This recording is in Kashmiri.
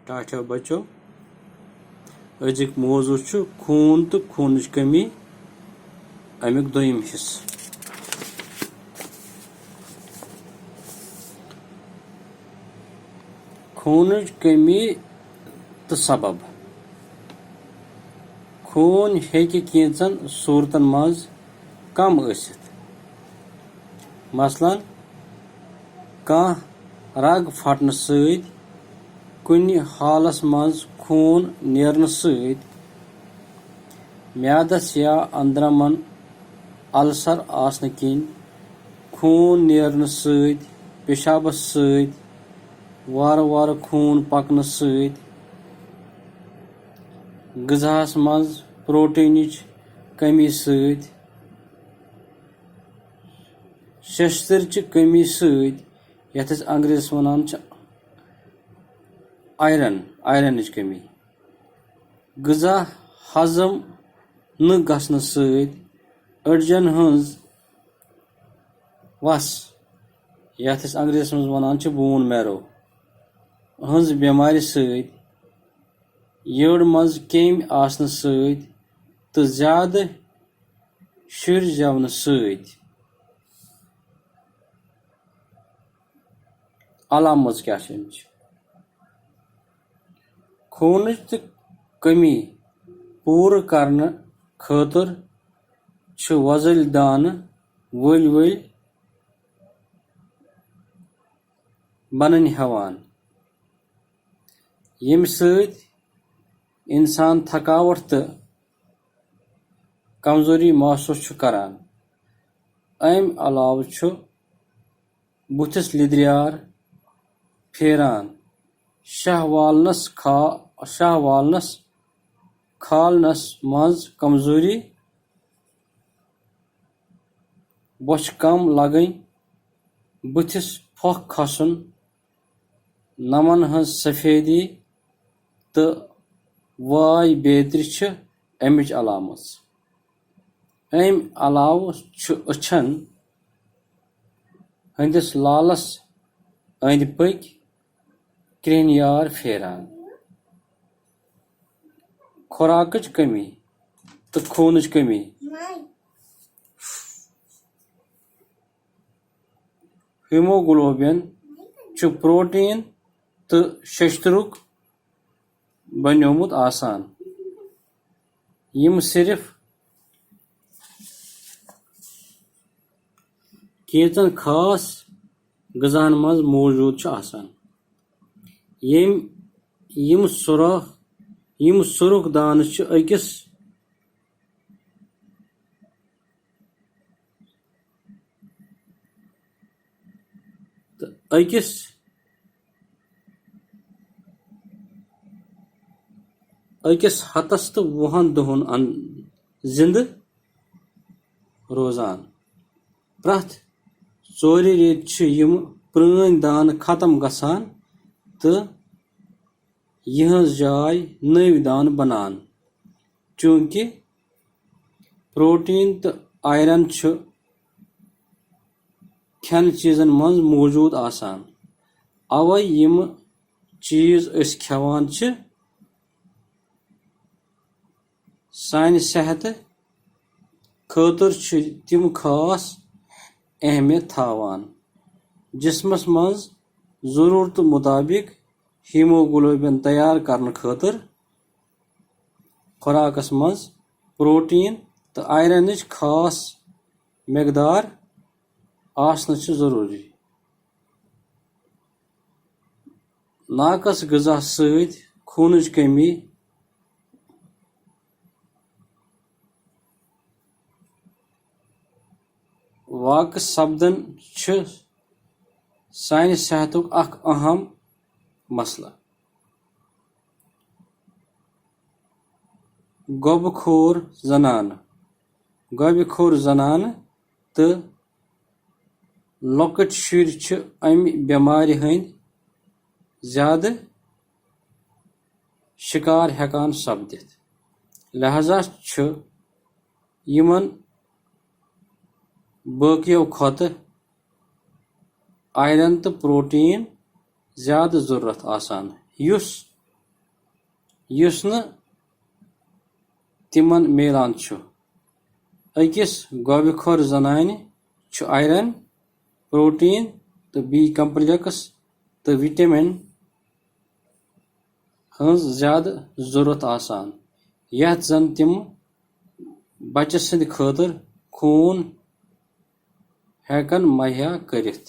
टाठो बचो अजिक मौजू खून तो खून कमी अमुक दोयम हिस्स खून कमी तो सबब खून हेकि केंचन सूरतन मज कम असित मसलन कां रग फटन सत कुनि हालस मज खून नेरन सत म्यादस या अंदरमन अल्सर आसन किन खून नेरन सत पेशाबस सत वार वार खून पकन सत गजास मज प्रोटीनच कमी सत शस्त्रच कमी सत यथ अंग्रेजस वनान आयरनच कमी गजा हजम न गसन सत अड़जन हंज वस यथ अंग्रेजस मज वनान बोन मैरो हंज बेमार सत यड़ मज केम आसन सत तो ज्यादा शुर जवन सत अलामत क्या खूनच कमी पूर करने खतर वजल दान वल वल बनन हेवान यम सत इंसान थकावट तो कमजोरी महसूस करान अम अलाव बुथस लिद्रियार फेरान शाह वालनस खालनस मज कमजोरी बोछ कम लगन बुथस फोख खसन नमन हंस सफेदी तो वाय बेतरी अमिच अलामत अम अलाव अछन हंदिस लालस अंद पक क्रेहनियार फेरान खुराकच कमी तो खूनच कमी हीमोग्लोबिन प्रोटीन तो शस्तरुक बनोमुत आसान यम सिर्फ केचन खास गजान मज मौजूद आसान यम सुरुख दान अकिस हतस तो 20 दोहन जिंद रोजान प्रथ 4 रेत यम प्रान दान खत्म गसान तो यहज जाय नव दान बनान चूंकि प्रोटीन तो आयरन खेन चीजन मज मौजूद आसान अवै यम चीज अस खेवान सान सेहत खतर तिम खास अहमियत थावान जिस्मस मज जरूरत मुताबिक हीमोग्लोबिन तैयार करने खतर खुराकस मज प्रोटीन तो आयरनच खास मकदार आसन जरूरी नाकस गजा सत खूनच कमी वाक़ सपदन सान सेहतुक अख अहम मसला गोबखोर जनान तो लॉकट शुर अमि बेमारि हंद ज्यादा शिकार हेकान सपदित लिहाजा यमन बाकियों खत आयरन तो प्रोटीन ज्यादा जरूरत आसान युस یُس نہٕ تِمن میلان چھُ. أکِس گۄبہِ خور زنانہِ چھُ آیرن، پروٹین تہٕ بی کمپلیکس تہٕ وِٹامِن ہٕنٛز زیادٕ ضروٗرت آسان، یتھ زن تِم بچہٕ سٕنٛدِ خٲطرٕ خوٗن ہٮ۪کن مہیا کٔرِتھ.